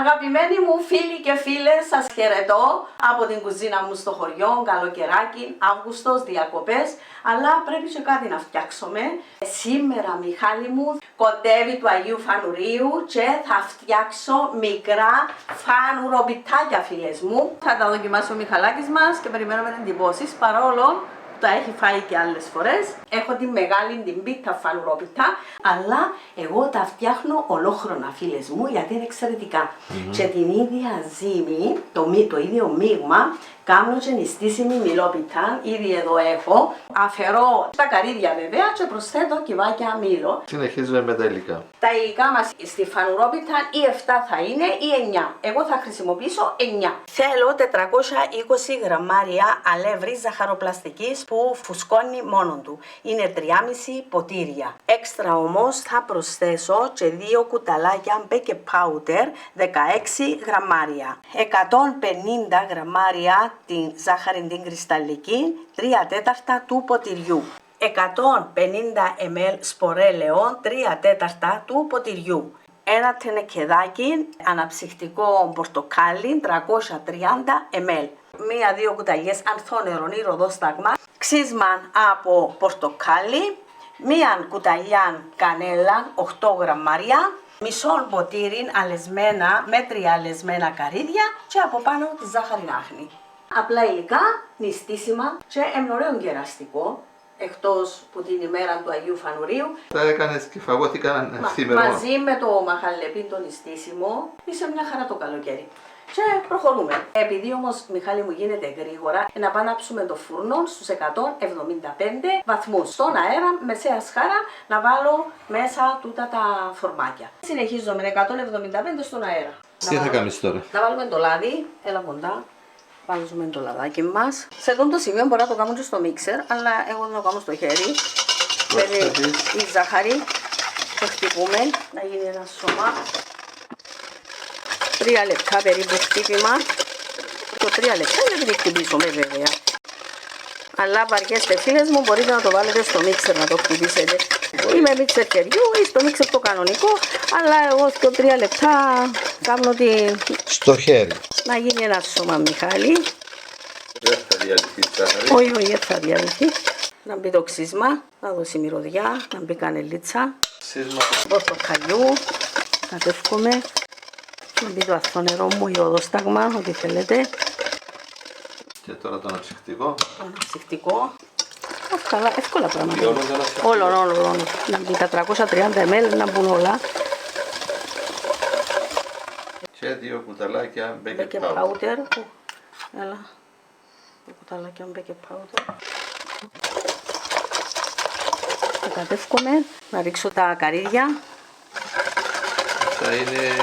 Αγαπημένοι μου φίλοι και φίλες, σας χαιρετώ από την κουζίνα μου στο χωριό, καλοκαιράκι, Αύγουστος, διακοπές, αλλά πρέπει και κάτι να φτιάξουμε. Σήμερα, Μιχάλη μου, κοντεύει του Αγίου Φανουρίου και θα φτιάξω μικρά φανουροπιτάκια, φίλες μου. Θα τα δοκιμάσει ο Μιχαλάκης μας και περιμένουμε εντυπώσεις, παρόλο τα έχει φάει και άλλες φορές. Έχω τη μεγάλη την πίτα φανουρόπιτα, αλλά εγώ τα φτιάχνω ολόχρονα, φίλες μου, γιατί είναι εξαιρετικά. Και την ίδια ζύμη, το ίδιο μείγμα, κάνω και νηστίσιμη μιλόπιτα, ήδη εδώ έχω. Αφαιρώ τα καρύδια βέβαια και προσθέτω κυβάκια μήλο. Συνεχίζουμε με τα υλικά. Τα υλικά μας στη φανουρόπιτα ή 7 θα είναι ή 9. Εγώ θα χρησιμοποιήσω 9. Θέλω 420 γραμμάρια αλεύρι ζαχαροπλαστικής που φουσκώνει μόνον του. Είναι 3,5 ποτήρια. Έξτρα όμως θα προσθέσω και 2 κουταλάκια baking powder 16 γραμμάρια. 150 γραμμάρια την ζάχαρη την κρυσταλλική, 3 τέταρτα του ποτηριού. 150 ml σπορέλαιο, 3 τέταρτα του ποτηριού. Ένα τενεκεδάκι αναψυκτικό πορτοκάλι, 330 ml. 1-2 κουταλιές ανθό νερό ή ροδόσταγμα. Ξύσμα από πορτοκάλι. 1 κουταλιά κανέλα, 8 γραμμάρια. Μισό ποτήρι αλεσμένα με 3 αλεσμένα καρύδια και από πάνω τη ζάχαρη άχνη. Απλά υλικά, νηστίσιμα και ωραίο κεραστικό, εκτός που την ημέρα του Αγίου Φανουρίου. Τα έκανες και φαγώθηκαν σήμερα. Μαζί με το μαχαλεπί το νηστίσιμο, είσαι μια χαρά το καλοκαίρι. Και προχωρούμε. Επειδή όμως, Μιχάλη μου, γίνεται γρήγορα, να πανάψουμε το φούρνο στους 175 βαθμούς. Στον αέρα, μεσαία σχάρα, να βάλω μέσα τούτα τα φορμάκια. Συνεχίζω με 175 στον αέρα. Τι θα κάνεις τώρα? Να βάλουμε το λάδι, έλα κοντά. Βάζουμε το λαδάκι μας. Σε αυτό το σημείο μπορεί να το κάνουμε και στο μίξερ, αλλά εγώ να το κάνω στο χέρι. Μπαίνει η ζάχαρη, το χτυπούμε, να γίνει ένα σώμα. 3 λεπτά περίπου χτύπημα. Το 3 λεπτά δεν την χτυπήσουμε βέβαια. Αλλά βαριέστε, φίλες μου, μπορείτε να το βάλετε στο μίξερ να το χτυπήσετε. Ή με μίξερ χεριού ή στο μίξερ το κανονικό, αλλά εγώ στο 3 λεπτά κάνω την... Στο χέρι. Να γίνει ένα σώμα, Μιχάλη. Δεν θα διαλυθεί η ζάχαρη. Όχι, δεν θα διαλυθεί. Να μπει το ξύσμα, να δώσει μυρωδιά, να μπει κανελίτσα. Ξύσμα. Πορτοκαλιού, κατεύχομαι. Να μπει το αθώο νερό μου, ιοδόσταγμα, ό,τι θέλετε. Και τώρα το αναψυκτικό. Το αναψυκτικό. Εύκολα πράγματα. Όλο. Να μπει τα 330 ml, να μπουν όλα. Και 2 κουταλάκια baking Baking powder. powder. Έλα. 2 κουταλάκια baking powder. Θα κατεύχομαι. Να ρίξω τα καρύδια. Θα είναι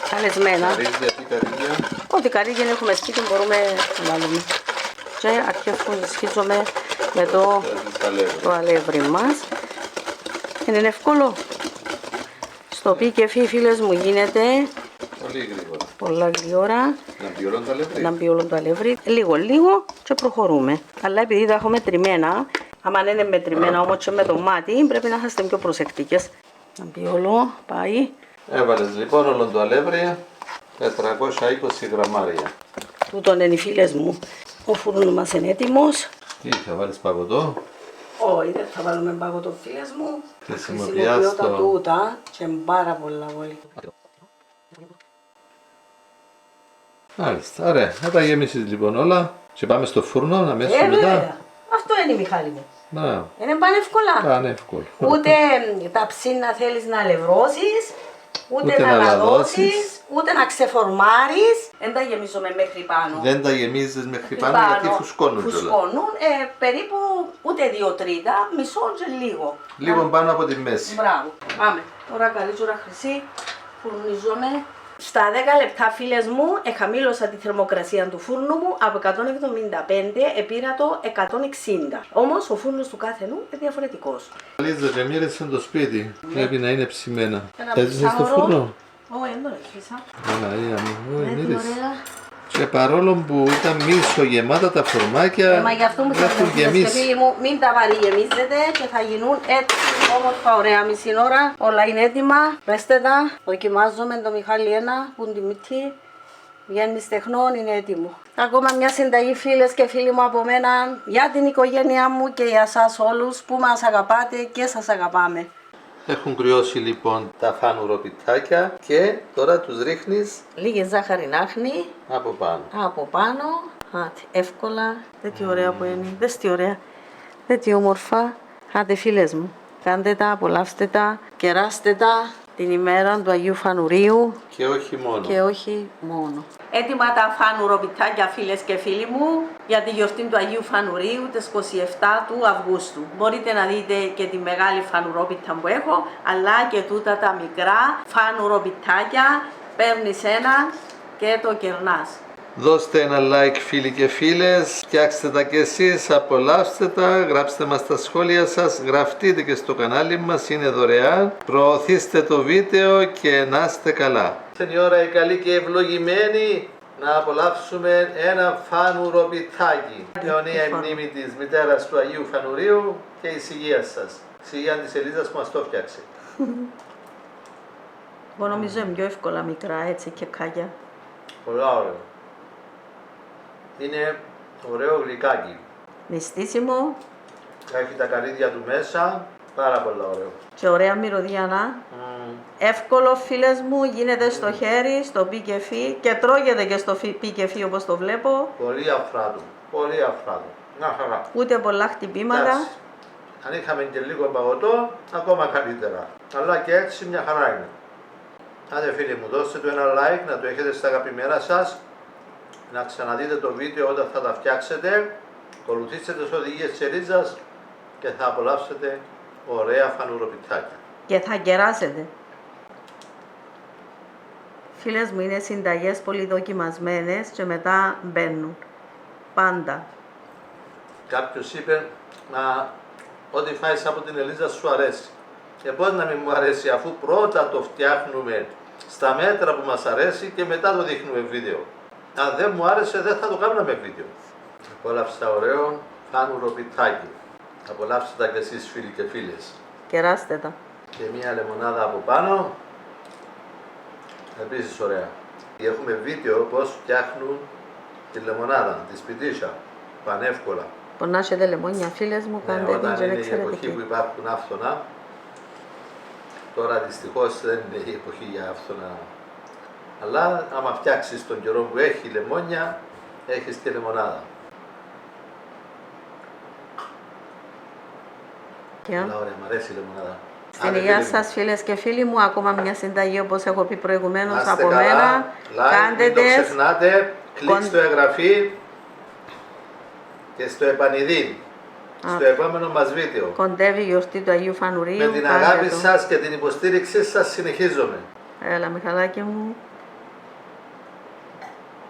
Καλεσμένα. καρύδια, τι καρύδια. Ό,τι καρύδια έχουμε σπίτι μπορούμε να βάλουμε. Και αρχίζουμε, σχίζουμε με το αλεύρι μας. Είναι εύκολο. Στο πι και φι, φίλες μου, γίνεται Πολύ γρήγορα. πολλά γρήγορα. Να μπει όλο το αλεύρι. Να μπει όλο το αλεύρι. Λίγο και προχωρούμε. Αλλά επειδή τα έχουμε τριμμένα, άμα είναι μετρημένα όμως και με το μάτι, πρέπει να είστε πιο προσεκτικές. Να μπει όλο, πάει. Έβαλες λοιπόν όλο το αλεύρι, 420 γραμμάρια. Τούτον είναι οι φίλες μου. Ο φούρνος μας είναι έτοιμος. Τι θα βάλεις παγωτό? Όχι, δεν θα βάλουμε παγωτό, φίλες μου. Χρησιμοποιώ τα τούτα και είναι πάρα πολλά πολύ. Μάλιστα, ωραία. Θα τα γεμίσεις λοιπόν όλα και πάμε στο φούρνο αμέσως Βέβαια. μετά. Αυτό είναι η Μιχάλη μου. Να, Είναι πανεύκολα. πανεύκολο. Ούτε τα ψίνα θέλεις να αλευρώσεις, ούτε Ούτε να να λαδώσεις, ούτε να ξεφορμάρεις. Δεν τα γεμίζουμε μέχρι πάνω. Δεν τα γεμίζεις μέχρι πάνω γιατί φουσκώνουν κιόλας. Φουσκώνουν περίπου ούτε 2/3, μισό και λίγο. Λίγο πάνω από τη μέση. Μπράβο. Πάμε. Τώρα καλή ώρα χρυσή. Φουρνιζόμαι. Στα 10 λεπτά, φίλες μου, χαμήλωσα τη θερμοκρασία του φούρνου μου από 175, επήρα το 160. Όμως ο φούρνος του κάθε νου είναι διαφορετικός. Λίζα και μοίρεσαι το σπίτι. Πρέπει να είναι ψημένα. Ένα Έζησες στο ψάωρο. φούρνο? Όχι, δεν το έφυσα. Παναγία μου, μοίρεσαι. Ωραία. Και παρόλο που ήταν μισογεμάτα τα φορμάκια, Μα γι' αυτό μου έχουν σας λέω, γεμίσει. φίλοι μου, μην τα βαρυγεμίζετε και θα γίνουν έτσι. Όμορφα, ωραία, μισή ώρα. Όλα είναι έτοιμα. Πέστε τα. Δοκιμάζουμε το Μιχάλη ένα που τη μύτη. Βγαίνει στεχνών, είναι έτοιμο. Ακόμα μια συνταγή, φίλες και φίλοι μου, από μένα για την οικογένειά μου και για σας όλους που μας αγαπάτε και σας αγαπάμε. Έχουν κρυώσει λοιπόν τα φανουροπιτάκια και τώρα τους ρίχνεις Λίγη ζάχαρη άχνη από πάνω. από πάνω. Άτε, εύκολα. Δεν τι ωραία που είναι. Δες τι ωραία. Δεν τι όμορφα. Άντε φίλες μου, κάντε τα, απολαύστε τα, κεράστε τα την ημέρα του Αγίου Φανουρίου. Και όχι μόνο. Και όχι μόνο. Έτοιμα τα φανουροπιτάκια, φίλες και φίλοι μου, για τη γιορτή του Αγίου Φανουρίου τις 27 του Αυγούστου. Μπορείτε να δείτε και τη μεγάλη φανουρόπιτα που έχω, αλλά και τούτα τα μικρά φανουροπιτάκια. Παίρνεις ένα και το κερνάς. Δώστε ένα like φίλοι και φίλες, φτιάξτε τα και εσείς, απολαύστε τα, γράψτε μας τα σχόλια σας, γραφτείτε και στο κανάλι μας, είναι δωρεάν, προωθήστε το βίντεο και να είστε καλά. Είναι η ώρα η καλή και ευλογημένη να απολαύσουμε ένα φανουροπιτάκι. Αιωνία η μνήμη της μητέρας του Αγίου Φανουρίου και η υγεία σας. Η υγεία της Ελίζας που μας το φτιάξει. Εγώ νομίζω είναι πιο εύκολα μικρά έτσι και κάκια. Πολλά ωραίο. Είναι ωραίο γλυκάκι. Μυστήσιμο Έχει τα καρύδια του μέσα, πάρα πολύ ωραίο. και ωραία μυρωδιά να. Εύκολο, φίλες μου, γίνεται στο χέρι, στο πι και φι και τρώγεται και στο πι και φι όπως το βλέπω. Πολύ αφράτο, πολύ αφράτο. Να χαρά. Ούτε πολλά χτυπήματα. Εντάξει. Αν είχαμε και λίγο παγωτό, ακόμα καλύτερα. Αλλά και έτσι μια χαρά είναι. Άντε φίλοι μου, δώστε του ένα like, να το έχετε στα αγαπημένα σας. Να ξαναδείτε το βίντεο όταν θα τα φτιάξετε. Ακολουθήστε τις οδηγίες της Ελίζας και θα απολαύσετε ωραία φανουροπιτάκια. Και θα κεράσετε. Φίλες μου, είναι συνταγές πολύ δοκιμασμένες και μετά μπαίνουν. Πάντα. Κάποιος είπε, μα ό,τι φάεις από την Ελίζα σου αρέσει. Και πώς να μην μου αρέσει, αφού πρώτα το φτιάχνουμε στα μέτρα που μας αρέσει και μετά το δείχνουμε βίντεο. Αν δεν μου άρεσε δεν θα το κάνουμε βίντεο. Απόλαυσα ωραίο φανουροπιτάκι. Απολαύστε τα και εσείς φίλοι και φίλες. Κεράστε τα. Και μία λεμονάδα από πάνω. Επίσης ωραία. Έχουμε βίντεο πώς φτιάχνουν τη λεμονάδα, τη σπιτίσια. Πανεύκολα. Πονάσετε λεμόνια, φίλες μου, κάντε την Όταν και είναι δεν η ξέρετε εποχή που τι. υπάρχουν άφθονα, τώρα δυστυχώς δεν είναι η εποχή για άφθονα. Αλλά άμα φτιάξεις τον καιρό που έχει λεμόνια, έχεις και λεμονάδα. Και Αλλά ωραία, μ' αρέσει η λεμονάδα. στην Άντε, υγεία φίλοι μου. σας, φίλες και φίλοι μου, ακόμα μια συνταγή όπως έχω πει προηγουμένως Να είστε από καλά, μένα. like, Κάντε μην το τες. ξεχνάτε, κλικ στο εγγραφή και στο επανειδήν, στο επόμενο μας βίντεο. Κοντεύει η γιορτή του Αγίου Φανουρίου. Με την κάντε αγάπη το. σας και την υποστήριξή σας συνεχίζομαι. Έλα, Μιχαλάκη μου.